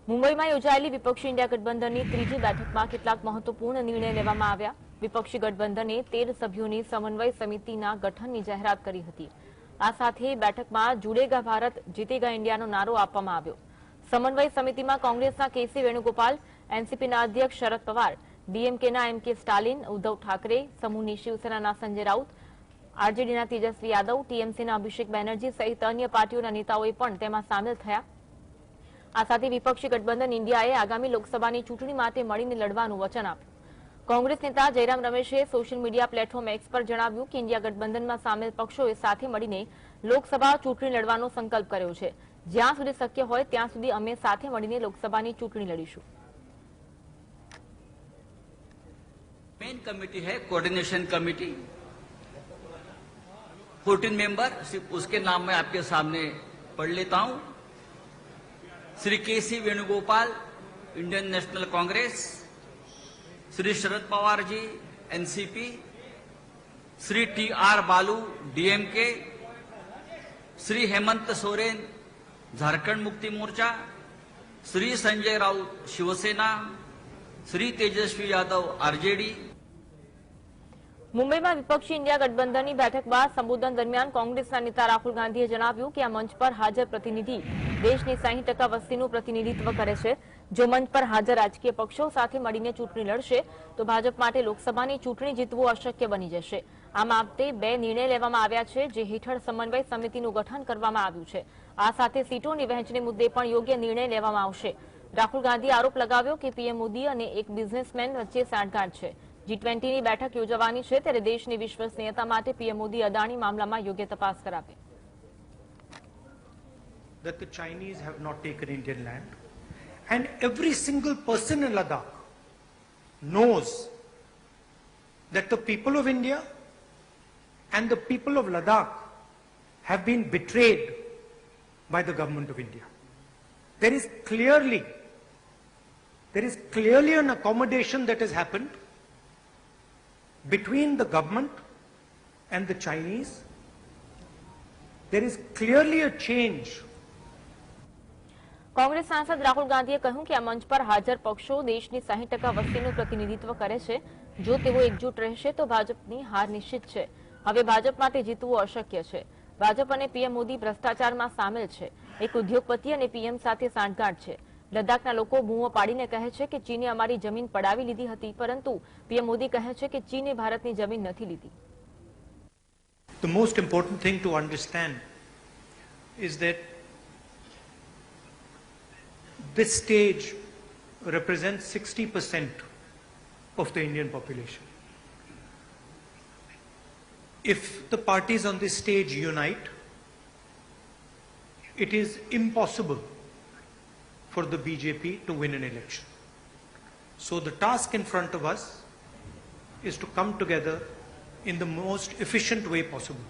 મુંબઈમાં યોજાયેલી વિપક્ષી ઇન્ડિયા ગઠબંધનની ત્રીજી બેઠકમાં કેટલાક મહત્વપૂર્ણ નિર્ણય લેવામાં આવ્યા। વિપક્ષી ગઠબંધને 13 સભ્યોની સમન્વય સમિતિના ગઠનની જાહેરાત કરી હતી। આ સાથે બેઠકમાં જુડેગા ભારત જીતેગા ઇન્ડિયાનો નારો આપવામાં આવ્યો। સમન્વય સમિતિમાં કોંગ્રેસના કેસી વેણુગોપાલ, એનસીપીના અધ્યક્ષ શરદ પવાર, ડીએમકેના એમ કે સ્ટાલિન, ઉદ્ધવ ઠાકરે, સમૂહની શિવસેનાના સંજય રાઉત, આરજેડીના તેજસ્વી યાદવ, ટીએમસીના અભિષેક બેનર્જી સહિત અન્ય પાર્ટીઓના નેતાઓએ પણ તેમાં સામેલ થયા। આ સાથે વિપક્ષી ગઠબંધન ઇન્ડિયાએ આગામી લોકસભાની ચૂંટણી માટે મળીને લડવાનું વચન આપ્યું। કોંગ્રેસ નેતા જયરામ રમેશે સોશિયલ મીડિયા પ્લેટફોર્મ એક્સ પર જણાવ્યું કે ઇન્ડિયા ગઠબંધનમાં સામેલ પક્ષોએ સાથે મળીને લોકસભા ચૂંટણી લડવાનો સંકલ્પ કર્યો છે। જ્યાં સુધી શક્ય હોય ત્યાં સુધી અમે સાથે મળીને લોકસભાની ચૂંટણી લડીશું। मेन कमेटी है कोऑर्डिनेशन कमेटी, 14 मेंबर, सिर्फ उसके नाम मैं आपके सामने पढ़ लेता हूं। श्री केसी Venugopal, Indian national Congress, Shri Sharad Pawar ji, NCP, Shri TR. बालू, डीएमके, श्री हेमंत सोरेन, झारखंड मुक्ति मोर्चा, श्री संजय राउत, शिवसेना, श्री तेजस्वी यादव, आरजेडी। મુંબઈમાં વિપક્ષી ઇન્ડિયા ગઠબંધનની બેઠક બાદ સંબોધન દરમિયાન કોંગ્રેસના નેતા રાહુલ ગાંધીએ જણાવ્યું કે આ મંચ પર હાજર પ્રતિનિધિ દેશની 60% વસ્તીનું પ્રતિનિધિત્વ કરે છે। જો મંચ પર હાજર રાજકીય પક્ષો સાથે મળીને ચૂંટણી લડશે તો ભાજપ માટે લોકસભાની ચૂંટણી જીતવું અશક્ય બની જશે। આ બાબતે 2 નિર્ણય લેવામાં આવ્યા છે, જે હેઠળ સમન્વય સમિતિનું ગઠન કરવામાં આવ્યું છે। આ સાથે સીટોની વહેંચણી મુદ્દે પણ યોગ્ય નિર્ણય લેવામાં આવશે। રાહુલ ગાંધીએ આરોપ લગાવ્યો કે પીએમ મોદી અને એક બિઝનેસમેન વચ્ચે સાંઠગાંઠ છે। G20ની બેઠક યોજવાની છે ત્યારે દેશની વિશ્વસનીયતા માટે પીએમ મોદી અદાણી મામલામાં યોગ્ય તપાસ કરાવે। That the Chinese have not taken Indian land, and every single person in Ladakh knows that the people of India and the people of Ladakh have been betrayed by the government of India. There is clearly an accommodation that has happened between the government and the Chinese. There is clearly a change. Congress સાંસદ રાહુલ ગાંધીએ કહ્યું કે આ મંચ પર હાજર પક્ષો દેશની 60% વસ્તીનું પ્રતિનિધિત્વ કરે છે। જો તેઓ એકજૂટ રહેશે તો ભાજપની હાર નિશ્ચિત છે। હવે ભાજપ માટે જીતવું અશક્ય છે। ભાજપ અને પીએમ મોદી ભ્રષ્ટાચારમાં સામેલ છે। એક ઉદ્યોગપતિ અને પીએમ સાથે સાંઠગાંઠ છે। લદ્દાખના લોકો બૂમો પાડીને કહે છે કે ચીને અમારી જમીન પડાવી લીધી હતી, પરંતુ પીએમ મોદી કહે છે કે ચીને ભારતની જમીન નથી લીધી। The most important thing to understand is that this stage represents 60% of the Indian population. If the parties on this stage unite, it is impossible for the BJP to win an election. So the task in front of us is to come together in the most efficient way possible.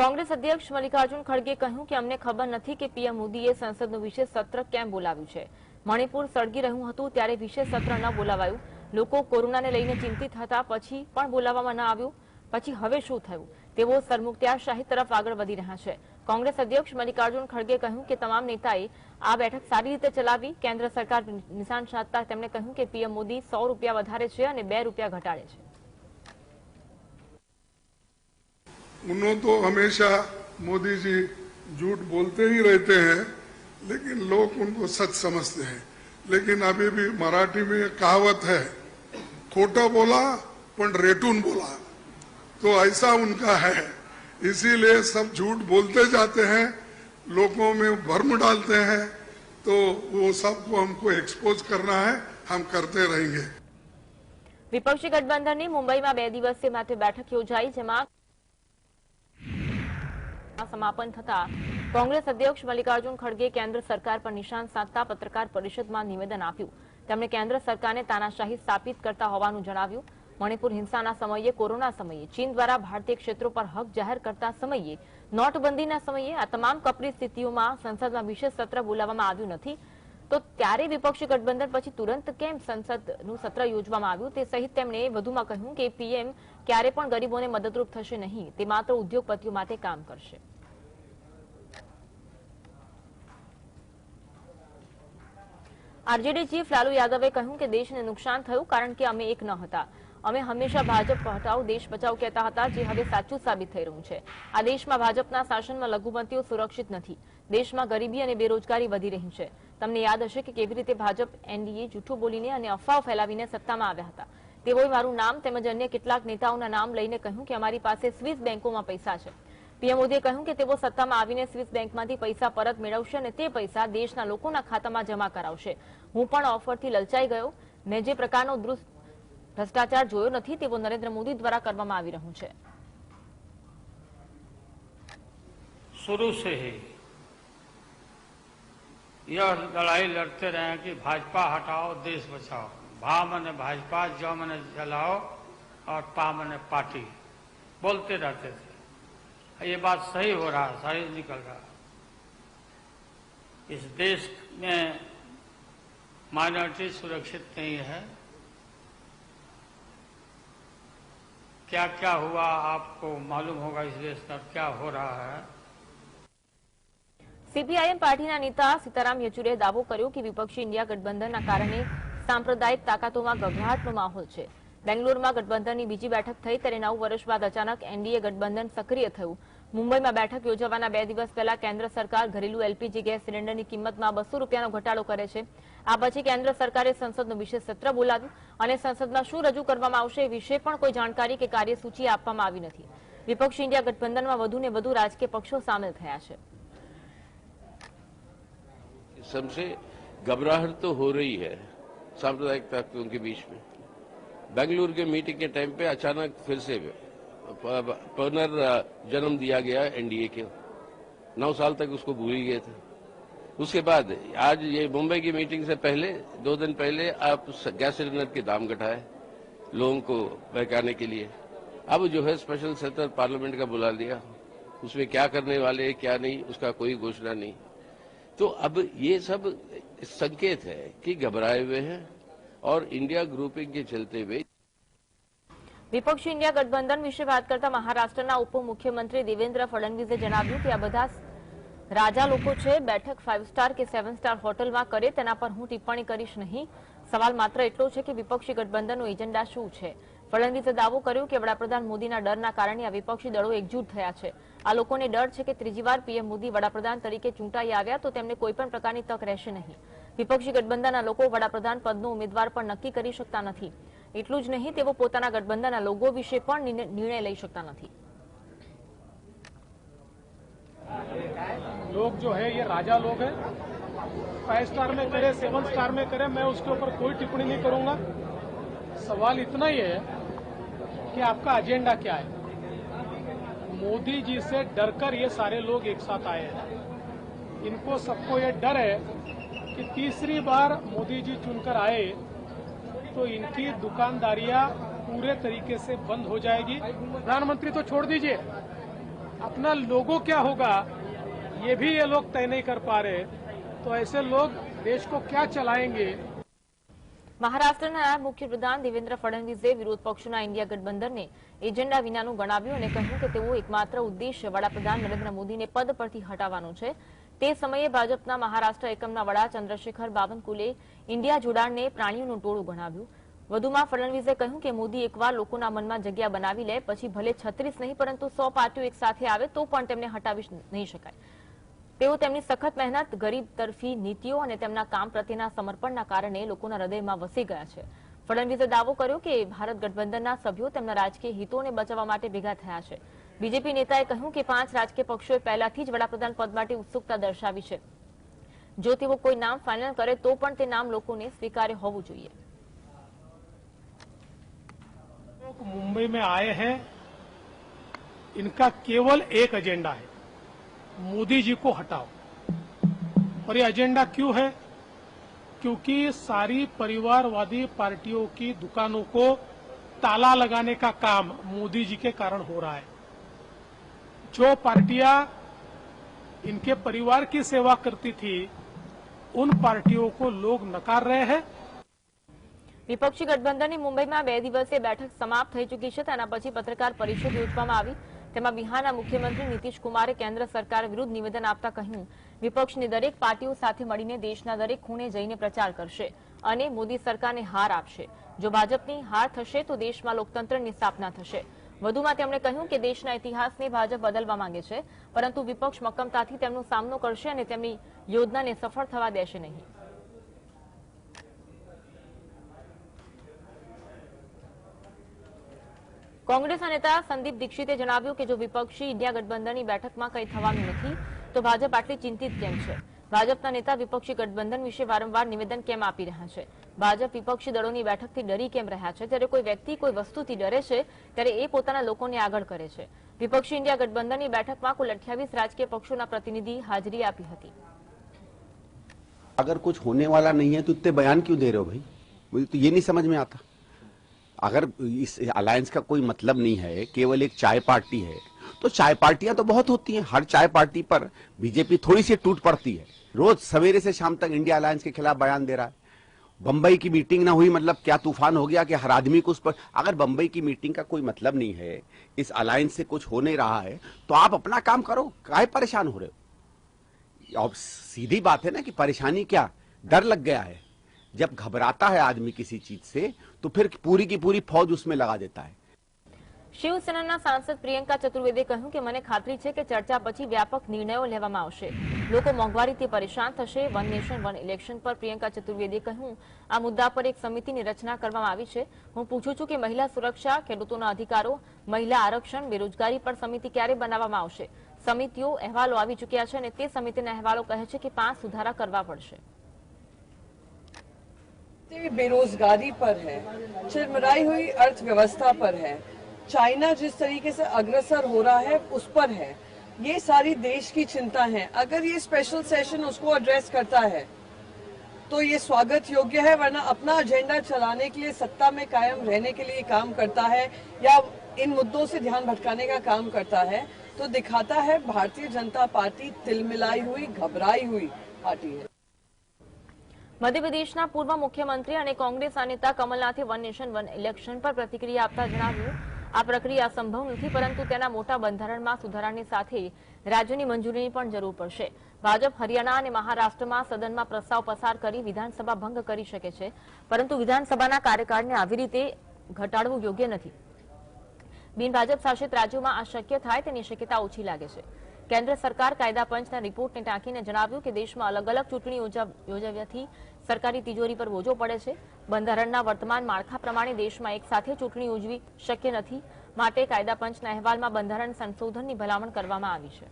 Congress અધ્યક્ષ મલ્લિકાર્જુન ખડગે કહ્યું કે અમને ખબર નથી કે PM મોદીએ સંસદનું વિશેષ સત્ર કેમ બોલાવ્યું છે। મણિપુર સળગી રહ્યું હતું ત્યારે વિશેષ સત્ર ન બોલાવાયું। લોકો કોરોનાને લઈને ચિંતિત હતા, પછી પણ બોલાવવામાં ન આવ્યું। પછી હવે શું થયું? તેઓ સરમુખત્યારશાહી તરફ આગળ વધી રહ્યા છે। કોંગ્રેસ અધ્યક્ષ મલ્લિકાર્જુન ખડગે કહ્યું કે તમામ નેતાએ આ બેઠક સારી રીતે ચલાવી। કેન્દ્ર સરકાર નિશાન સાધતા તેમણે કહ્યું કે પીએમ મોદી 100 રૂપિયા વધારે છે અને 2 રૂપિયા ઘટાડે છે। उन्होंने तो हमेशा मोदी जी झूठ बोलते ही रहते हैं, लेकिन लोग उनको सच समझते हैं। लेकिन अभी भी मराठी में कहावत है, खोटा बोला पण रेटून बोला, तो ऐसा उनका है। इसीलिए सब झूठ बोलते जाते हैं, लोगों में भ्रम डालते हैं, तो वो सबको हमको एक्सपोज करना है, हम करते रहेंगे। વિપક્ષી ગઠબંધનની મુંબઈમાં 2 દિવસીય માટે બેઠક યોજાઈ, જેમાં સમાપન થતા કોંગ્રેસ અધ્યક્ષ મલ્લિકાર્જુન ખડગે કેન્દ્ર સરકાર પર નિશાન સાધતા પત્રકાર પરિષદમાં નિવેદન આપ્યું। તેમણે કેન્દ્ર સરકારને તાનાશાહી સ્થાપિત કરતા હોવાનું જણાવ્યું। મણિપુર હિંસાના સમયે, કોરોના સમયે, ચીન દ્વારા ભારતીય ક્ષેત્રો પર હક જાહેર કરતા સમયે, નોટબંધીના સમયે આ તમામ કપરી સ્થિતિઓમાં સંસદમાં વિશેષ સત્ર બોલાવવામાં આવ્યું નથી, તો ત્યારે વિપક્ષી ગઠબંધન પછી તુરંત કેમ સંસદનું સત્ર યોજવામાં આવ્યું તે સહિત તેમણે વધુમાં કહ્યું કે પીએમ ક્યારે પણ ગરીબોને મદદરૂપ થશે નહીં, તે માત્ર ઉદ્યોગપતિઓ માટે કામ કરશે। આરજેડી ચીફ લાલુ યાદવે કહ્યું કે દેશને નુકસાન થયું કારણ કે અમે એક ન હતા. અમે હંમેશા ભાજપ હટાવ દેશ બચાવ કહેતા હતા, જે હવે સાચું સાબિત થઈ રહ્યું છે. આ દેશમાં ભાજપના શાસનમાં લઘુમતીઓ સુરક્ષિત નથી. દેશમાં ગરીબી અને બેરોજગારી વધી રહી છે. તમને યાદ હશે કે કેવી રીતે ભાજપ એનડીએ જૂઠું બોલીને અને અફવાઓ ફેલાવીને સત્તામાં આવ્યા હતા. તેઓએ મારું નામ તેમજ અન્ય કેટલાક નેતાઓના નામ લઈને કહ્યું કે અમારી પાસે સ્વિસ બેંકોમાં પૈસા છે. પીએમ મોદીએ કહ્યું કે તેઓ સત્તામાં આવીને સ્વિસ બેંકમાંથી પૈસા પરત મેળવશે અને તે પૈસા દેશના લોકોના ખાતામાં જમા કરાવશે. હું પણ ઓફરથી લલચાઈ ગયો. મેં જે પ્રકારનો ભ્રષ્ટાચાર જોયો નથી તેવો નરેન્દ્ર મોદી દ્વારા કરવામાં આવી રહ્યું છે. शुरू से ही यह लड़ाई लड़ते रहे हैं कि भाजपा हटाओ देश बचाओ. भा मने भाजपा, ज मने जलाओ और पा मने पार्टी बोलते रहते थे. ये बात सही हो रहा, सही निकल रहा. इस देश में माइनॉरिटी सुरक्षित नहीं है. क्या क्या हुआ आपको मालूम होगा इस देश का क्या हो रहा है. સીપીઆઈએમ પાર્ટીના નેતા સીતારામ યેચુરીએ દાવો કર્યો કે વિપક્ષી ઇન્ડિયા ગઠબંધનના કારણે સાંપ્રદાયિક તાકાતોમાં ગભરાટનો માહોલ છે. બેંગ્લોરમાં ગઠબંધનની બીજી બેઠક થઈ ત્યારે 9 વર્ષ બાદ અચાનક એનડીએ ગઠબંધન સક્રિય થયું. મુંબઈમાં બેઠક યોજવાના 2 દિવસ પહેલા કેન્દ્ર સરકાર ઘરેલું એલપીજી ગેસ સિલિન્ડરની કિંમતમાં 200 રૂપિયાનો ઘટાડો કરે છે. આ પછી કેન્દ્ર સરકારે સંસદનું વિશેષ સત્ર બોલાવ્યું અને સંસદમાં શું રજૂ કરવામાં આવશે એ વિશે પણ કોઈ જાણકારી કે કાર્યસૂચિ આપવામાં આવી નથી. વિપક્ષી ઇન્ડિયા ગઠબંધનમાં વધુને વધુ રાજકીય પક્ષો સામેલ થયા છે. सबसे घबराहट तो हो रही है सांप्रदायिक ताकतों के बीच में. बेंगलुरु के मीटिंग के टाइम पे अचानक फिर से पुनर्जन्म दिया गया एनडीए के. 9 साल तक उसको भूल ही गए थे. उसके बाद आज ये मुंबई की मीटिंग से पहले 2 दिन पहले आप गैस सिलेंडर के दाम घटाए लोगों को बहकाने के लिए. अब जो है स्पेशल सत्र पार्लियामेंट का बुला लिया. उसमें क्या करने वाले क्या नहीं उसका कोई घोषणा नहीं. तो अब ये सब संकेत है कि घबराए हुए हैं और इंडिया ग्रुपिंग के चलते हुए વિપક્ષી ઇન્ડિયા ગઠબંધન વિશે વાત કરતા મહારાષ્ટ્રના ઉપમુખ્યમંત્રી દેવેન્દ્ર ફડણવીસે જણાવ્યું કે આ બધા રાજા લોકો છે. બેઠક 5 સ્ટાર કે 7 સ્ટાર હોટલમાં કરે તેના પર હું ટિપ્પણી કરીશ નહીં. સવાલ માત્ર એટલો છે કે વિપક્ષી ગઠબંધનનો એજન્ડા શું છે. ફડણવીસે દાવો કર્યો કે વડાપ્રધાન મોદીના ડરના કારણે આ વિપક્ષી દળો એકજૂટ થયા છે. આ લોકોને ડર છે કે ત્રીજી વાર પીએમ મોદી વડાપ્રધાન તરીકે ચૂંટાઈ આવ્યા તો તેમને કોઈપણ પ્રકારની તક રહેશે નહીં. વિપક્ષી ગઠબંધનના લોકો વડાપ્રધાન પદનો ઉમેદવાર પણ નક્કી કરી શકતા નથી. એટલું જ નહીં, તેઓ પોતાના ગઠબંધનના લોગો વિશે પણ નિર્ણય લઈ શકતા નથી. लोग जो है ये राजा लोग हैं. 5 स्टार में करे 7 स्टार में करे मैं उसके ऊपर कोई टिप्पणी नहीं करूंगा. सवाल इतना ही है कि आपका एजेंडा क्या है. मोदी जी से डरकर ये सारे लोग एक साथ आए हैं. इनको सबको ये डर है कि तीसरी बार मोदी जी चुनकर आए तो इनकी दुकानदारियां पूरे तरीके से बंद हो जाएगी. प्रधानमंत्री तो छोड़ दीजिए, अपना लोगो क्या होगा ये भी ये लोग तय नहीं कर पा रहे. तो ऐसे लोग देश को क्या चलाएंगे. મહારાષ્ટ્રના નાયબ મુખ્યપ્રધાન દેવેન્દ્ર ફડણવીસે વિરોધ પક્ષોના ઇન્ડિયા ગઠબંધનને એજન્ડા વિનાનું ગણાવ્યું અને કહ્યું કે તેઓ એકમાત્ર ઉદ્દેશ્ય વડાપ્રધાન નરેન્દ્ર મોદીને પદ પરથી હટાવવાનો છે. તે સમયે ભાજપના મહારાષ્ટ્ર એકમના વડા ચંદ્રશેખર બાવનકુલે ઇન્ડિયા જોડાણને પ્રાણીઓનું ટોળું ગણાવ્યું. વધુમાં ફડણવીસે કહ્યું કે મોદી એકવાર લોકોના મનમાં જગ્યા બનાવી લે પછી ભલે 36 નહીં પરંતુ 100 પાર્ટીઓ એક સાથે આવે તો પણ તેમને હટાવી નહીં શકાય. તેઓ તેમની સખત મહેનત, ગરીબ તરફી નીતિઓ અને તેમના કામ પ્રત્યેના સમર્પણના કારણે લોકોના હૃદયમાં વસી ગયા છે. ફડણવીસે દાવો કર્યો કે ભારત ગઠબંધનના સભ્યો તેમના રાજકીય હિતોને બચાવવા માટે ભેગા થયા છે. બીજેપી નેતાએ કહ્યું કે 5 રાજકીય પક્ષોએ પહેલાથી જ વડાપ્રધાન પદ માટે ઉત્સુકતા દર્શાવી છે. જો તેઓ કોઈ નામ ફાઇનલ કરે તો પણ તે નામ લોકોને સ્વીકાર્ય હોવું જોઈએ. मुंबई में आए हैं, इनका केवल एक एजेंडा है, मोदी जी को हटाओ. और ये एजेंडा क्यों है? क्योंकि सारी परिवारवादी पार्टियों की दुकानों को ताला लगाने का काम मोदी जी के कारण हो रहा है. जो पार्टियां इनके परिवार की सेवा करती थी उन पार्टियों को लोग नकार रहे हैं. વિપક્ષી ગઠબંધનની મુંબઈમાં 2 દિવસીય બેઠક સમાપ્ત થઈ ચૂકી છે. તેના પછી પત્રકાર પરિષદ યોજવામાં આવી. તેમાં બિહારના મુખ્યમંત્રી નીતિશ કુમારે કેન્દ્ર સરકાર વિરુદ્ધ નિવેદન આપતા કહ્યું વિપક્ષની દરેક પાર્ટીઓ સાથે મળીને દેશના દરેક ખૂણે જઈને પ્રચાર કરશે અને મોદી સરકારને હાર આપશે. જો ભાજપની હાર થશે તો દેશમાં લોકતંત્રની સ્થાપના થશે. વધુમાં તેમણે કહ્યું કે દેશના ઇતિહાસને ભાજપ બદલવા માંગે છે, પરંતુ વિપક્ષ મક્કમતાથી તેમનો સામનો કરશે અને તેમની યોજનાને સફળ થવા દેશે નહીં. કોંગ્રેસના નેતા સંદીપ દીક્ષિતે જણાવ્યું કે જો વિપક્ષી ઇન્ડિયા ગઠબંધનની બેઠકમાં કંઈ થવાનું નથી તો ભાજપ આટલી ચિંતિત કેમ છે. ભાજપના નેતા વિપક્ષી ગઠબંધન વિશે વારંવાર નિવેદન કેમ આપી રહ્યા છે. ભાજપ વિપક્ષી દળોની બેઠકથી ડરી કેમ રહ્યા છે. જ્યારે કોઈ વ્યક્તિ કોઈ વસ્તુથી ડરે છે ત્યારે એ પોતાના લોકોને આગળ કરે છે. વિપક્ષી ઇન્ડિયા ગઠબંધનની બેઠકમાં કુલ 28 રાજકીય પક્ષોના પ્રતિનિધિ હાજરી આપી હતી. अगर कुछ होने वाला नहीं है तो इतने बयान क्यों दे रहे हो भाई? मुझे तो ये नहीं समझ में आता. अगर इस अलायंस का कोई मतलब नहीं है, केवल एक चाय पार्टी है, तो चाय पार्टियां तो बहुत होती हैं. हर चाय पार्टी पर बीजेपी थोड़ी सी टूट पड़ती है. रोज सवेरे से शाम तक इंडिया अलायंस के खिलाफ बयान दे रहा है. बंबई की मीटिंग ना हुई मतलब क्या तूफान हो गया कि हर आदमी को उस पर. अगर बंबई की मीटिंग का कोई मतलब नहीं है, इस अलायंस से कुछ हो नहीं रहा है, तो आप अपना काम करो. काहे परेशान हो रहे हो? अब सीधी बात है ना कि परेशानी क्या, डर लग गया है. जब घबराता है आदमी किसी चीज से तो फिर पूरी की पूरी फौज उसमें लगा देता है. શિવસેનાના સાંસદ પ્રિયંકા ચતુર્વેદીએ કહ્યું કે મને ખાતરી છે કે ચર્ચા પછી વ્યાપક નિર્ણયો લેવામાં આવશે. લોકો મોંઘવારીથી પરેશાન થશે. વન નેશન વન ઇલેક્શન પર પ્રિયંકા ચતુર્વેદીએ કહ્યું આ મુદ્દા પર એક સમિતિની રચના કરવામાં આવી છે. હું પૂછું છું કે મહિલા સુરક્ષા, ખેડૂતોના અધિકારો, મહિલા આરક્ષણ, બેરોજગારી પર સમિતિ ક્યારે બનાવવામાં આવશે. સમિતિઓ અહેવાલો આવી ચૂક્યા છે અને તે સમિતિના અહેવાલો કહે છે કે 5 સુધારા કરવા પડશે. बेरोजगारी पर है, चिरमराई हुई अर्थव्यवस्था पर है, चाइना जिस तरीके से अग्रसर हो रहा है उस पर है. ये सारी देश की चिंता है. अगर ये स्पेशल सेशन उसको एड्रेस करता है तो ये स्वागत योग्य है, वरना अपना एजेंडा चलाने के लिए, सत्ता में कायम रहने के लिए काम करता है या इन मुद्दों से ध्यान भटकाने का काम करता है, तो दिखाता है भारतीय जनता पार्टी तिलमिलाई हुई, घबराई हुई पार्टी है. મધ્યપ્રદેશના પૂર્વ મુખ્યમંત્રી અને કોંગ્રેસના નેતા કમલનાથે વન નેશન વન ઇલેક્શન પર પ્રતિક્રિયા આપતા જણાવ્યું આ પ્રક્રિયા સંભવ નથી, પરંતુ તેના મોટા બંધારણમાં સુધારાની સાથે રાજ્યની મંજૂરીની પણ જરૂર પડશે. ભાજપ હરિયાણા અને મહારાષ્ટ્રમાં સદનમાં પ્રસ્તાવ પસાર કરી વિધાનસભા ભંગ કરી શકે છે, પરંતુ વિધાનસભાના કાર્યકાળને આવી રીતે ઘટાડવું યોગ્ય નથી. બિન ભાજપ શાસિત રાજ્યોમાં આ શક્ય થાય તેની શક્યતા ઓછી લાગે છે. કેન્દ્ર સરકાર કાયદા પંચના રિપોર્ટને ટાંકીને જણાવ્યું કે દેશમાં અલગ અલગ ચૂંટણી યોજાવાથી સરકારી તિજોરી પર બોજો પડે છે. બંધારણના વર્તમાન માળખા પ્રમાણે દેશમાં એક સાથે ચૂંટણી યોજવી શક્ય નથી, માટે કાયદા પંચના અહેવાલમાં બંધારણ સંશોધનની ભલામણ કરવામાં આવી છે.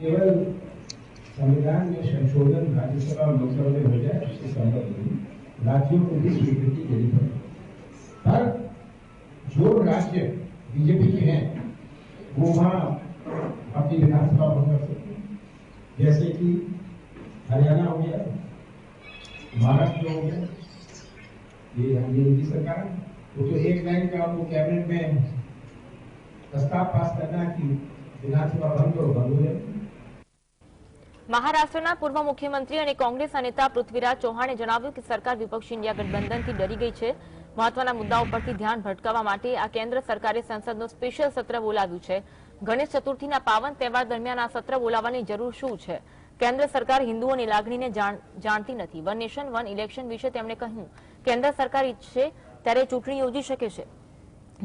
केवल संविधान में संशोधन राज्यसभा और लोकसभा में हो जाए उससे संभव नहीं. राज्यों को भी स्वीकृति देनी पड़ेगी. पर जो राज्य बीजेपी के हैं वो वहाँ अपनी विधानसभा भंग कर सकते हैं, जैसे कि हरियाणा हो गया, महाराष्ट्र हो गया. ये उनकी सरकार है, वो तो एक लाइन का उनको कैबिनेट में प्रस्ताव पास करना कि विधानसभा भंग हो जाए. મહારાષ્ટ્રના પૂર્વ મુખ્યમંત્રી અને કોંગ્રેસના નેતા પૃથ્વીરાજ ચૌહાણે જણાવ્યું કે સરકાર વિપક્ષી ઇન્ડિયા ગઠબંધનથી ડરી ગઈ છે. મહત્વના મુદ્દાઓ પરથી ધ્યાન ભટકાવવા માટે આ કેન્દ્ર સરકારે સંસદનો સ્પેશિયલ સત્ર બોલાવ્યું છે. ગણેશ ચતુર્થીના પાવન તહેવાર દરમિયાન આ સત્ર બોલાવવાની જરૂર શું છે? કેન્દ્ર સરકાર હિન્દુઓની લાગણીને જાણતી નથી. વન નેશન વન ઇલેક્શન વિશે તેમણે કહ્યું કેન્દ્ર સરકાર ઈચ્છે ત્યારે ચૂંટણી યોજી શકે છે.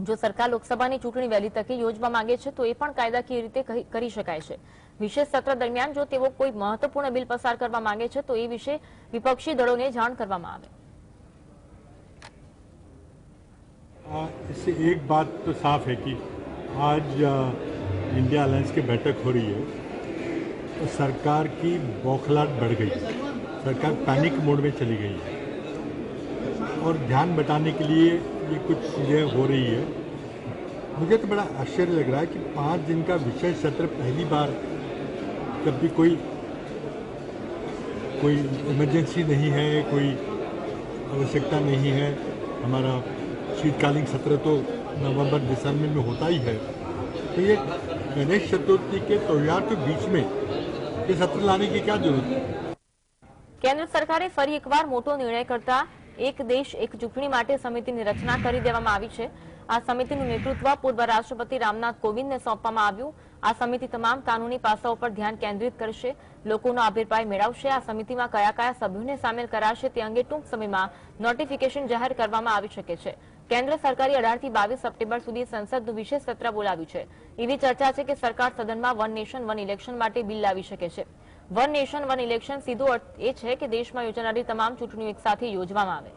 જો સરકાર લોકસભાની ચૂંટણી વહેલી તકે યોજવા માંગે છે તો એ પણ કાયદાકીય રીતે કરી શકાય છે. વિશેષ સત્ર દરમિયાન જો તેઓ કોઈ મહત્વપૂર્ણ બિલ પસાર કરવા માંગે છે તો એ વિશે વિપક્ષી દળોને જાણ કરવામાં આવે. इससे एक बात तो साफ है कि आज इंडिया अलायंस की बैठक हो रही है तो सरकार की बौखलाहट बढ़ गई है. सरकार पैनिक मोड में चली गई है और ध्यान बटाने के लिए ये कुछ चीज़ें हो रही है. मुझे तो बड़ा आश्चर्य लग रहा है कि 5 दिन का विशेष सत्र पहली बार जब भी कोई इमरजेंसी नहीं है, कोई आवश्यकता नहीं है. हमारा शीतकालीन सत्र तो नवंबर दिसंबर में होता ही है, तो ये गणेश चतुर्थी के त्योहार के बीच में ये सत्र लाने की क्या जरूरत है? કેન્દ્ર સરકારે ફરી એકવાર મોટો નિર્ણય કરતા એક દેશ એક ચૂંટણી માટે સમિતિની રચના કરી દેવામાં આવી છે. આ સમિતિનું નેતૃત્વ પૂર્વ રાષ્ટ્રપતિ રામનાથ કોવિંદને સોંપવામાં આવ્યું. આ સમિતિ તમામ કાનૂની પાસાઓ પર ધ્યાન કેન્દ્રિત કરશે, લોકોનો અભિપ્રાય મેળવશે. આ સમિતિમાં કયા કયા સભ્યોને સામેલ કરાશે તે અંગે ટૂંક સમયમાં નોટિફિકેશન જાહેર કરવામાં આવી શકે છે. કેન્દ્ર સરકારે 18 થી 22 સપ્ટેમ્બર સુધી સંસદનું વિશેષ સત્ર બોલાવ્યું છે. એવી ચર્ચા છે કે સરકાર સદનમાં વન નેશન વન ઇલેક્શન માટે બિલ લાવી શકે છે. વન નેશન વન ઇલેક્શન સીધો અર્થ એ છે કે દેશમાં યોજાનારી તમામ ચૂંટણીઓ એકસાથે યોજવામાં આવે.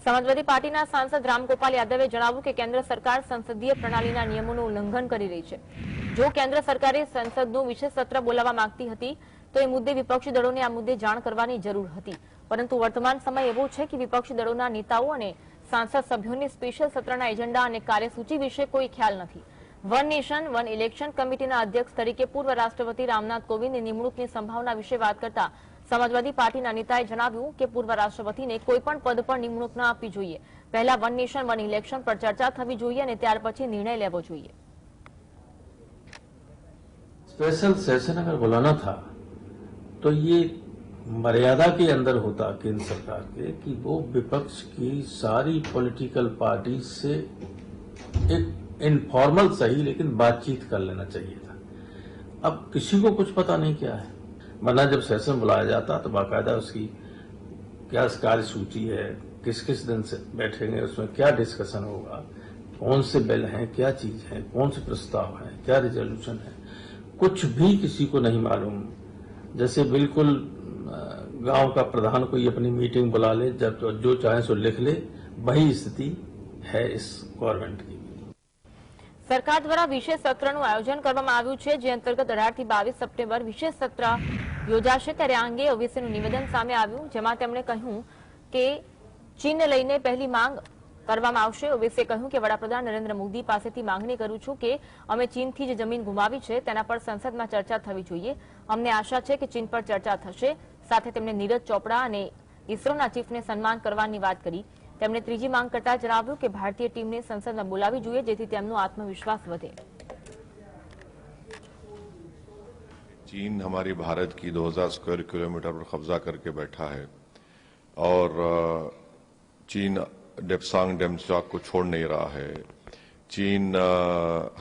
સમાજવાદી પાર્ટીના સાંસદ રામગોપાલ યાદવે જણાવ્યું કે કેન્દ્ર સરકાર સંસદીય પ્રણાલીના નિયમોનું ઉલ્લંઘન કરી રહી છે. જો કેન્દ્ર સરકારે સંસદનું વિશેષ સત્ર બોલાવવા માંગતી હતી તો એ મુદ્દે વિપક્ષી દળોને આ મુદ્દે જાણ કરવાની જરૂર હતી, પરંતુ વર્તમાન સમય એવો છે કે વિપક્ષી દળોના નેતાઓ અને સાંસદ સભ્યોને સ્પેશિયલ સત્રના એજન્ડા અને કાર્યસૂચિ વિશે કોઈ ખ્યાલ નથી. વન નેશન વન ઇલેક્શન કમિટીના અધ્યક્ષ તરીકે પૂર્વ રાષ્ટ્રપતિ રામનાથ કોવિંદની નિમણૂકની સંભાવના વિશે વાત કરતા સમાજવાદી પાર્ટીના નેતાએ જણાવ્યું કે પૂર્વ રાષ્ટ્રપતિને કોઈપણ પદ પર નિમણૂક ન આપવી જોઈએ. પહેલા વન નેશન વન ઇલેક્શન પર ચર્ચા થવી જોઈએ અને ત્યાર પછી નિર્ણય લેવો જોઈએ. स्पेशल सेशन अगर बुलाना था तो ये मर्यादा के अंदर होता केंद्र सरकार के कि वो विपक्ष की सारी पॉलिटिकल पार्टी से एक इनफॉर्मल सही लेकिन बातचीत कर लेना चाहिए था. अब किसी को कुछ पता नहीं क्या है, वरना जब सेशन बुलाया जाता तो बाकायदा उसकी क्या कार्यसूची है, किस किस दिन से बैठेंगे, उसमें क्या डिस्कशन होगा, कौन से बिल हैं, क्या चीज है, कौन से प्रस्ताव हैं, क्या रिजोल्यूशन है, कुछ भी किसी को नहीं मालूम. जैसे बिल्कुल गांव का प्रधान कोई अपनी मीटिंग बुला ले, जब जो चाहे सो लिख ले, वही स्थिति है इस गवर्नमेंट की. સરકાર દ્વારા વિશેષ સત્રનું આયોજન કરવામાં આવ્યું છે, જે અંતર્ગત 18 થી 22 સપ્ટેમ્બર વિશેષ સત્ર યોજાશે. ત્યારે આ અંગે ઓવેસીનું નિવેદન સામે આવ્યું, જેમાં તેમણે કહ્યું કે ચીનને લઈને પહેલી માંગ કરવામાં આવશે. ઓવેસીએ કહ્યું કે વડાપ્રધાન નરેન્દ્ર મોદી પાસેથી માંગણી કરું છું કે અમે ચીનથી જે જમીન ગુમાવી છે તેના પર સંસદમાં ચર્ચા થવી જોઈએ. અમને આશા છે કે ચીન પર ચર્ચા થશે. સાથે તેમણે નીરજ ચોપડા અને ઇસરોના ચીફને સન્માન કરવાની વાત કરી. તેમણે ત્રીજી માંગ કરતા જણાવ્યું કે ભારતીય ટીમને સંસદમાં બોલાવવી જોઈએ, જેથી તેમનો આત્મવિશ્વાસ વધે. चीन हमारी भारत की 2000 स्क्वायर किलोमीटर पर कब्जा करके बैठा है और चीन डेप्सांग डेमचौक को छोड़ नहीं रहा है. चीन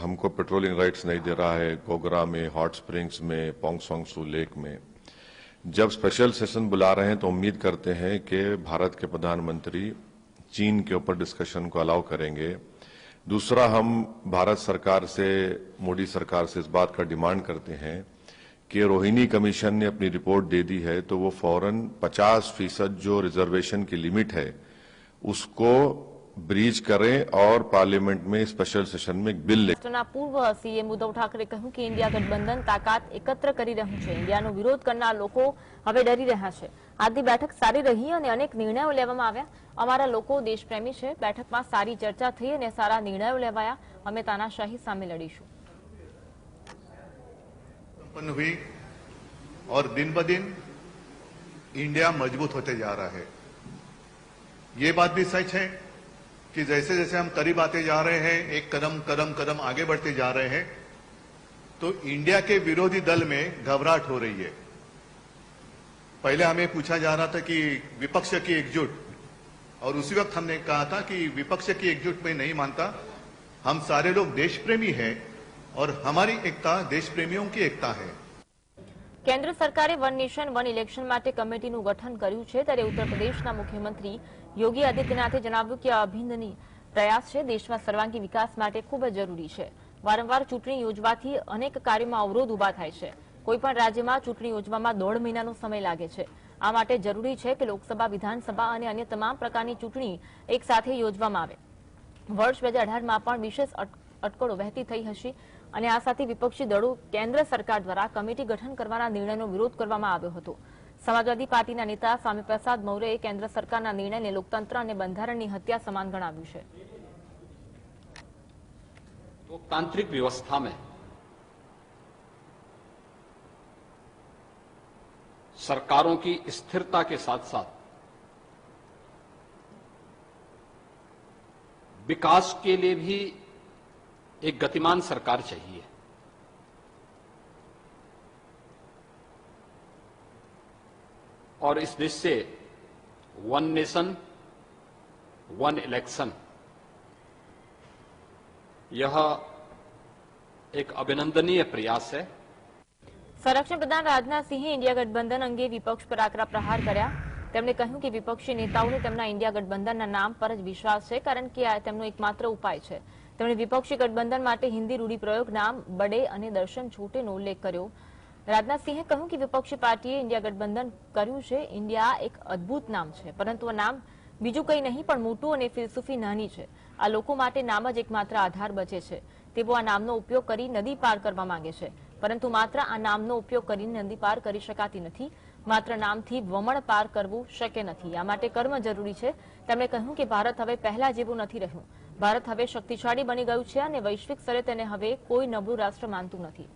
हमको पेट्रोलिंग राइट्स नहीं दे रहा है गोगरा में, हॉट स्प्रिंग्स में, पोंगसोंगसू लेक में. जब स्पेशल सेशन बुला रहे हैं तो उम्मीद करते हैं कि भारत के प्रधानमंत्री चीन के ऊपर डिस्कशन को अलाउ करेंगे. दूसरा, हम भारत सरकार से, मोदी सरकार से इस बात का डिमांड करते हैं कि रोहिणी कमीशन ने अपनी रिपोर्ट दे दी है तो वो फौरन 50% जो रिजर्वेशन की लिमिट है उसको ब्रीच करें और पार्लियामेंट में स्पेशल सेशन में एक बिल ले. પૂર્વ સીએમ ઉદ્ધવ ઠાકરે કહ્યું કે ઇન્ડિયા ગઠબંધન તાકાત એકત્ર કરી રહ્યું છે. ઇન્ડિયાનો વિરોધ કરનાર લોકો હવે ડરી રહ્યા છે. આજની બેઠક સારી રહી અને અનેક નિર્ણયો લેવામાં આવ્યા. અમારા લોકો દેશપ્રેમી છે. બેઠકમાં સારી ચર્ચા થઈ અને સારા નિર્ણયો લેવાયા. અમે તાનાશાહી સામે લડીશું. संपन्न हुई और दिन ब दिन इंडिया मजबूत होते जा रहा है. ये बात भी सच है कि जैसे जैसे हम करीब आते जा रहे हैं, एक कदम कदम कदम आगे बढ़ते जा रहे हैं, तो इंडिया के विरोधी दल में घबराहट हो रही है. पहले हमें पूछा जा रहा था कि विपक्ष की एकजुट, और उसी वक्त हमने कहा था कि विपक्ष की एकजुट में नहीं मानता. हम सारे लोग देशप्रेमी हैं और हमारी एकता देशप्रेमियों की एकता है. કેન્દ્ર સરકારે વન નેશન વન ઇલેક્શન માટે કમિટીનું ગઠન કર્યું છે. ત્યારે ઉત્તર પ્રદેશના મુખ્યમંત્રી યોગી આદિત્યનાથે જણાવ્યું કે આ અભિનંદનીય પ્રયાસ છે. દેશમાં સર્વાંગી વિકાસ માટે ખૂબ જ જરૂરી છે. વારંવાર ચૂંટણી યોજવાથી અનેક કાર્યોમાં અવરોધ ઉભા થાય છે. કોઈપણ રાજ્યમાં ચૂંટણી યોજવામાં 1.5 મહિનાનો સમય લાગે છે. આ માટે જરૂરી છે કે લોકસભા, વિધાનસભા અને અન્ય તમામ પ્રકારની ચૂંટણી એકસાથે યોજવામાં આવે. વર્ષ 2018માં પણ વિશેષ અટકળો વહેતી થઈ હશે અને આ સાથે વિપક્ષી દળો કેન્દ્ર સરકાર દ્વારા કમિટી ગઠન કરવાના નિર્ણયનો વિરોધ કરવામાં આવ્યો હતો. સમાજવાદી પાર્ટીના નેતા સ્વામી પ્રસાદ મૌર્યએ કેન્દ્ર સરકારના નિર્ણયને લોકતંત્ર અને બંધારણની હત્યા સમાન ગણાવ્યું છે. लोकतांत्रिक व्यवस्था में सरकारों की स्थिरता के साथ साथ विकास के लिए भी एक गतिमान सरकार चाहिए. और इस दृष्टि से वन नेशन वन इलेक्शन यह एक अभिनंदनीय प्रयास है। સંરક્ષણ પ્રધાન રાજનાથ સિંહે ઇન્ડિયા ગઠબંધન અંગે વિપક્ષ પર આકરા પ્રહાર કર્યા. તેમણે કહ્યું કે વિપક્ષી નેતાઓને તેમના ઇન્ડિયા ગઠબંધનના નામ પર જ વિશ્વાસ છે, કારણ કે આ તેમનો એકમાત્ર ઉપાય છે. તેમણે વિપક્ષી ગઠબંધન માટે હિન્દી રૂઢિપ્રયોગ નામ બડે અને દર્શન છોટેનો ઉલ્લેખ કર્યો. રાજનાથ સિંહે કહ્યું કે વિપક્ષી પાર્ટીએ ઇન્ડિયા ગઠબંધન કર્યું છે. ઇન્ડિયા એક અદભુત નામ છે, પરંતુ આ નામ બીજું કંઈ નહીં પણ મોટું અને ફિલસૂફી નાની છે. આ લોકો માટે નામ જ એકમાત્ર આધાર બચે છે. તેઓ આ નામનો ઉપયોગ કરી નદી પાર કરવા માંગે છે, પરંતુ માત્ર આ નામનો ઉપયોગ કરીને નદી પાર કરી શકાતી નથી. માત્ર નામથી વમણ પાર કરવું શક્ય નથી. આ માટે કર્મ જરૂરી છે. તેમણે કહ્યું કે ભારત હવે પહેલા જેવું નથી રહ્યું. ભારત હવે શક્તિશાળી બની ગયું છે અને વૈશ્વિક સ્તરે તેને હવે કોઈ નબળું રાષ્ટ્ર માનતું નથી.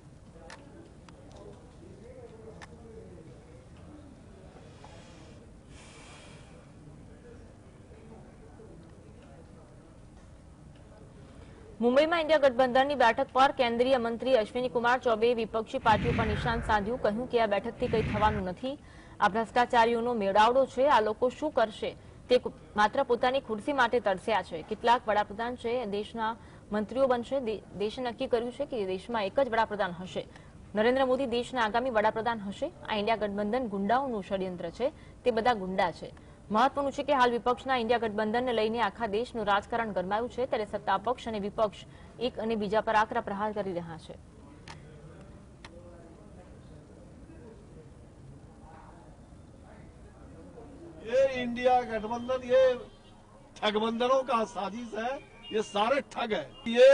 મુંબઈમાં ઇન્ડિયા ગઠબંધનની બેઠક પર કેન્દ્રીય મંત્રી અશ્વિની કુમાર ચૌબેએ વિપક્ષી પાર્ટીઓ પર નિશાન સાધ્યું. કહ્યું કે આ બેઠકથી કંઈ થવાનું નથી. આ ભ્રષ્ટાચારીઓનો મેળાવડો છે. આ લોકો શું કરશે તે માત્ર પોતાની ખુરશી માટે તરસ્યા છે. કેટલાક વડાપ્રધાન છે, દેશના મંત્રીઓ બનશે. દેશે નક્કી કર્યું છે કે દેશમાં એક જ વડાપ્રધાન હશે. નરેન્દ્ર મોદી દેશના આગામી વડાપ્રધાન હશે. આ ઇન્ડિયા ગઠબંધન ગુંડાઓનું ષડયંત્ર છે. તે બધા ગુંડા છે. મહત્વનું છે કે હાલ વિપક્ષના ઇન્ડિયા ગઠબંધનને લઈને આખા દેશનું રાજકારણ ગરમાયું છે, ત્યારે સત્તા પક્ષ અને વિપક્ષ એક અને બીજા પર આકરા પ્રહાર કરી રહ્યા છે. ये इंडिया गठबंधन ये ठगबंधनों का साजिश है. ये सारे ठग है. ये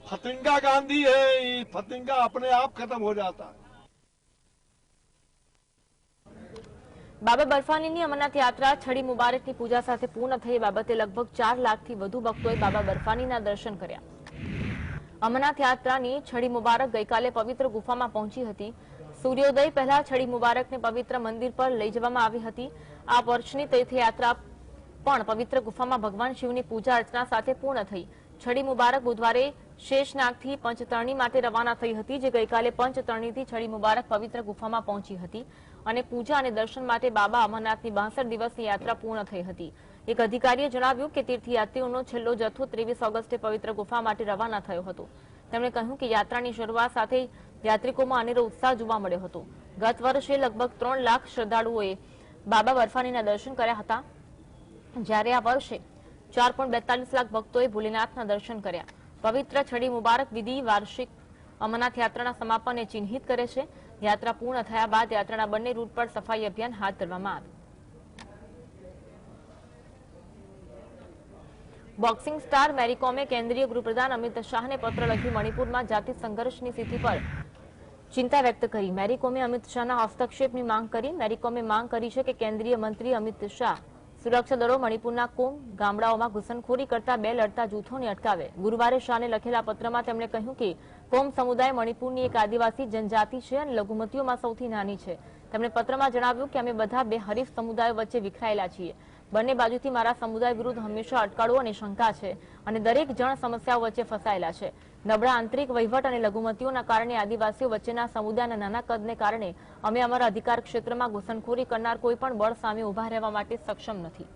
फतिंगा गांधी है. ये फतिंगा अपने आप खत्म हो जाता है. બાબા બર્ફાનીની અમરનાથ યાત્રા છડી મુબારકની પૂજા સાથે પૂર્ણ થઈ. બાબતે લગભગ 4 લાખથી વધુ ભક્તોએ બાબા બર્ફાનીના દર્શન કર્યા. અમરનાથ યાત્રાની છડી મુબારક ગઈકાલે પવિત્ર ગુફામાં પહોંચી હતી. સૂર્યોદય પહેલા છડી મુબારકને પવિત્ર મંદિર પર લઈ જવામાં આવી હતી. આ વર્ષની તીર્થયાત્રા પણ પવિત્ર ગુફામાં ભગવાન શિવની પૂજા અર્ચના સાથે પૂર્ણ થઈ. છડી મુબારક બુધવારે શેષનાગથી પંચતરણી માટે રવાના થઈ હતી, જે ગઈકાલે પંચતરણીથી છડી મુબારક પવિત્ર ગુફામાં પહોંચી હતી અને પૂજા અને દર્શન માટે બાબા અમરનાથની 62 દિવસની યાત્રા પૂર્ણ થઈ હતી. એક અધિકારીએ જણાવ્યું કે તીર્થયાત્રીઓનો છેલ્લો જથ્થો 23 ઓગસ્ટે પવિત્ર ગુફા માટે રવાના થયો હતો. તેમણે કહ્યું કે યાત્રાની શરૂઆત સાથે યાત્રિકોમાં અનેરો ઉત્સાહ જોવા મળ્યો હતો. ગત વર્ષે લગભગ 3 લાખ શ્રદ્ધાળુઓએ બાબા બર્ફાનીના દર્શન કર્યા હતા, જ્યારે આ વર્ષે 4.42 લાખ ભક્તોએ ભોલેનાથના દર્શન કર્યા. પવિત્ર છડી મુબારક વિધિ વાર્ષિક અમરનાથ યાત્રાના સમાપનને ચિહ્નિત કરે છે. યાત્રા પૂર્ણ થયા બાદ યાત્રાના બંને રૂટ પર સફાઈ અભિયાન હાથ ધરવામાં આવ્યું. બોક્સિંગ સ્ટાર મેરીકોમે કેન્દ્રીય ગૃહપ્રધાન અમિત શાહને પત્ર લખી મણિપુરમાં જાતિ સંઘર્ષની સ્થિતિ પર ચિંતા વ્યક્ત કરી. મેરીકોમે અમિત શાહના હસ્તક્ષેપની માંગ કરી. મેરીકોમે માંગ કરી છે કે કેન્દ્રીય મંત્રી અમિત શાહ સુરક્ષા દળો મણિપુરના કોમ ગામડાઓમાં ઘૂસણખોરી કરતા 2 લડતા જૂથોને અટકાવે. ગુરુવારે શાહને લખેલા પત્રમાં તેમણે કહ્યું કે કોમ સમુદાય મણિપુરની એક આદિવાસી જનજાતિ છે અને લઘુમતીઓમાં સૌથી નાની છે. તેમણે પત્રમાં જણાવ્યું કે અમે બધા 2 હરીફ સમુદાયો વચ્ચે વિખરાયેલા છીએ. બંને બાજુથી મારા સમુદાય વિરુદ્ધ હંમેશા અટકળો અને શંકા છે અને દરેક જણ સમસ્યાઓ વચ્ચે ફસાયેલા છે. નબળા આંતરિક વહીવટ અને લઘુમતીઓના કારણે આદિવાસીઓ વચ્ચેના સમુદાયના નાના કદને કારણે અમે અમારા અધિકાર ક્ષેત્રમાં ઘૂસણખોરી કરનાર કોઈ પણ બળ સામે ઉભા રહેવા માટે સક્ષમ નથી.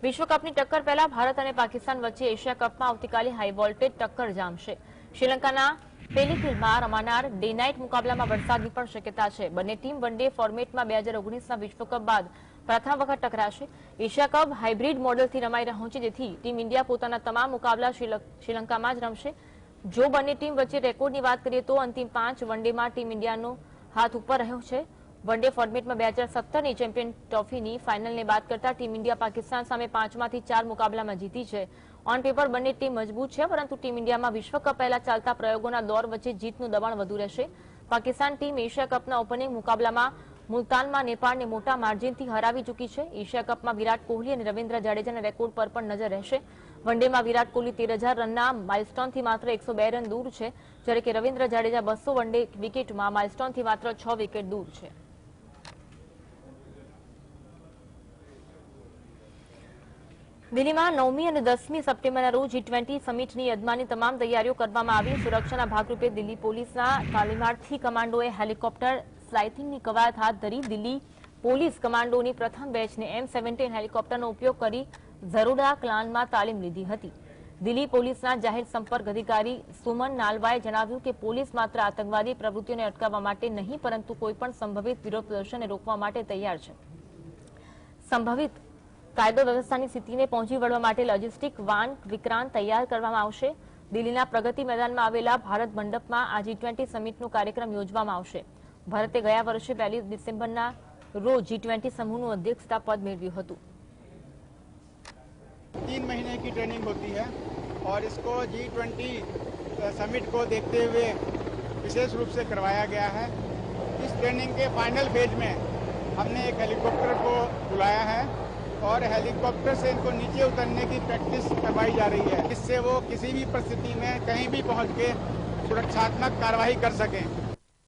વિશ્વકપની ટક્કર પહેલા ભારત અને પાકિસ્તાન વચ્ચે એશિયા કપમાં આવતીકાલે હાઈ વોલ્ટેજ ટક્કર જામશે. શ્રીલંકાના પેલીફિલ્ડમાં રમાનાર ડે નાઇટ મુકાબલામાં વરસાદની પણ શક્યતા છે. બંને ટીમ વન ડે ફોર્મેટમાં 2019ના વિશ્વકપ બાદ પ્રથમ વખત ટકરાશે. એશિયા કપ હાઇબ્રિડ મોડેલથી રમાઈ રહ્યો છે, જેથી ટીમ ઇન્ડિયા પોતાના તમામ મુકાબલા શ્રીલંકામાં જ રમશે. જો બંને ટીમ વચ્ચે રેકોર્ડની વાત કરીએ તો અંતિમ 5 વન ડેમાં ટીમ ઇન્ડિયાનો હાથ ઉપર રહ્યો છે. વન ડે ફોર્મેટમાં 2017ની ચેમ્પિયન ટ્રોફીની ફાઇનલને બાદ કરતા ટીમ ઇન્ડિયા પાકિસ્તાન સામે 5માંથી 4 મુકાબલામાં જીતી છે. ઓન પેપર બંને ટીમ મજબૂત છે, પરંતુ ટીમ ઇન્ડિયામાં વિશ્વકપ પહેલા ચાલતા પ્રયોગોના દોર વચ્ચે જીતનું દબાણ વધુ રહેશે. પાકિસ્તાન ટીમ એશિયા કપના ઓપનિંગ મુકાબલામાં મુલતાનમાં નેપાળને મોટા માર્જિનથી હરાવી ચૂકી છે. એશિયા કપમાં વિરાટ કોહલી અને રવિન્દ્ર જાડેજાના રેકોર્ડ પર પણ નજર રહેશે. વન ડેમાં વિરાટ કોહલી 13,000 રનના માઇલસ્ટોનથી માત્ર 102 રન દૂર છે, જ્યારે કે રવિન્દ્ર જાડેજા 200 વન ડે વિકેટમાં માઇલસ્ટોનથી માત્ર 6 વિકેટ દૂર છે. દિલ્હીમાં 9મી અને 10મી સપ્ટેમ્બરના રોજ G20 સમિટની યજમાની તમામ તૈયારીઓ કરવામાં આવી. સુરક્ષાના ભાગરૂપે દિલ્હી પોલીસના તાલીમાર્થી કમાન્ડોએ હેલિકોપ્ટર સ્લાઇથિંગની કવાયત હાથ ધરી. દિલ્હી પોલીસ કમાન્ડોની પ્રથમ બેચને M17 હેલિકોપ્ટરનો ઉપયોગ કરી ઝરોડા ક્લાનમાં તાલીમ લીધી હતી. દિલ્હી પોલીસના જાહેર સંપર્ક અધિકારી સુમન નાલવાએ જણાવ્યું કે પોલીસ માત્ર આતંકવાદી પ્રવૃત્તિઓને અટકાવવા માટે નહીં પરંતુ કોઈપણ સંભવિત વિરોધ પ્રદર્શનને રોકવા માટે તૈયાર છે. સંભવિત કાયદો વ્યવસ્થાની સ્થિતિને પહોંચી વળવા માટે લોજિસ્ટિક વાન વિક્રાંત તૈયાર કરવામાં આવશે. દિલ્હીના પ્રગતિ મેદાનમાં આવેલા ભારત મંડપમાં આ G20 સમિટનો કાર્યક્રમ યોજવામાં આવશે. ભારતે ગયા વર્ષે 2 ડિસેમ્બરના રોજ G20 समूह अध्यक्षता पद मेळव्યું હતું. 3 महीने की ट्रेनिंग होती है और इसको G20 समिट को देखते हुए विशेष रूप से करवाया गया है. इस ट्रेनिंग के फाइनल फेज में हमने एक हेलीकॉप्टर को बुलाया है और हेलीकॉप्टर से इनको नीचे उतरने की प्रैक्टिस करवाई जा रही है, जिससे वो किसी भी परिस्थिति में कहीं भी पहुंच के सुरक्षात्मक कार्रवाई कर सकें.